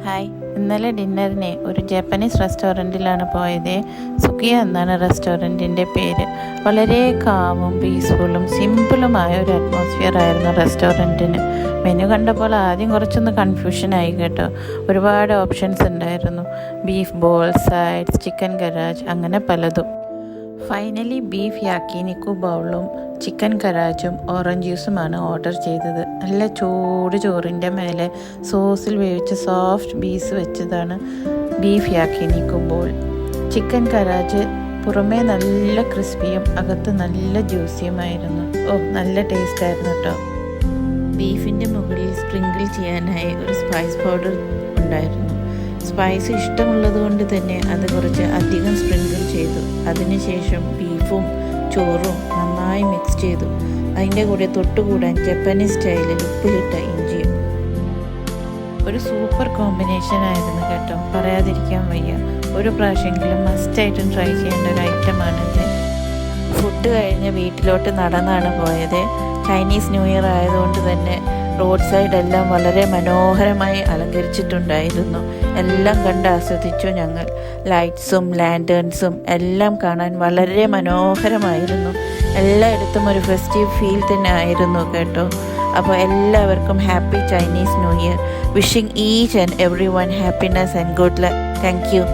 Hi, ഇന്നലെ ഡിന്നറിന് ഒരു Japanese റെസ്റ്റോറൻറ്റിലാണ് പോയത്. സുക്കിയ എന്നാണ് റെസ്റ്റോറൻറ്റിൻ്റെ പേര്. വളരെ കാമും പീസ്ഫുള്ളും സിമ്പിളുമായ ഒരു അറ്റ്മോസ്ഫിയർ ആയിരുന്നു റെസ്റ്റോറൻറ്റിന്. മെനു കണ്ടപ്പോൾ ആദ്യം കുറച്ചൊന്ന് കൺഫ്യൂഷനായി കേട്ടോ. ഒരുപാട് ഓപ്ഷൻസ് ഉണ്ടായിരുന്നു. Beef bowl, sides, chicken karaage, അങ്ങനെ പലതും. ഫൈനലി ബീഫ് യാക്കിനിക്കു ബൗളും ചിക്കൻ കരാജും ഓറഞ്ച് ജ്യൂസുമാണ് ഓർഡർ ചെയ്തത്. നല്ല ചൂട് ചോറിൻ്റെ മേലെ സോസിൽ വേവിച്ച സോഫ്റ്റ് പീസ് വെച്ചതാണ് beef yakiniku bowl. Chicken karaage പുറമേ നല്ല ക്രിസ്പിയും അകത്ത് നല്ല ജ്യൂസിയുമായിരുന്നു. നല്ല ടേസ്റ്റ് ആയിരുന്നു കേട്ടോ. ബീഫിൻ്റെ മുകളിൽ സ്പ്രിങ്കിൾ ചെയ്യാനായി ഒരു സ്പൈസ് പൗഡർ ഉണ്ടായിരുന്നു. സ്പൈസ് ഇഷ്ടമുള്ളത് കൊണ്ട് തന്നെ അത് കുറച്ച് അധികം സ്പ്രിങ്കിൾ ചെയ്തു. അതിനുശേഷം ബീഫും ചോറും നന്നായി മിക്സ് ചെയ്തു. അതിൻ്റെ കൂടെ തൊട്ടുകൂടാൻ ജപ്പാനീസ് സ്റ്റൈലിൽ ഉപ്പിലിട്ട ഇഞ്ചിയും. ഒരു സൂപ്പർ കോമ്പിനേഷൻ ആയിരുന്നു കേട്ടോ, പറയാതിരിക്കാൻ വയ്യ. ഒരു പ്രാവശ്യമെങ്കിലും മസ്റ്റായിട്ടും ട്രൈ ചെയ്യേണ്ട ഒരു ഐറ്റമാണിത്. ഫുഡ് കഴിഞ്ഞ് വീട്ടിലോട്ട് നടന്നാണ് പോയത്. ചൈനീസ് ന്യൂ ഇയർ ആയതുകൊണ്ട് തന്നെ റോഡ് സൈഡ് എല്ലാം വളരെ മനോഹരമായി അലങ്കരിച്ചിട്ടുണ്ടായിരുന്നു. എല്ലാം കണ്ട് ആസ്വദിച്ചു ഞങ്ങൾ. ലൈറ്റ്സും ലാൻറ്റേൺസും എല്ലാം കാണാൻ വളരെ മനോഹരമായിരുന്നു. എല്ലായിടത്തും ഒരു ഫെസ്റ്റീവ് ഫീൽ തന്നെ ആയിരുന്നു കേട്ടോ. അപ്പോൾ എല്ലാവർക്കും happy Chinese new year. Wishing each and every one happiness and good luck. Thank you.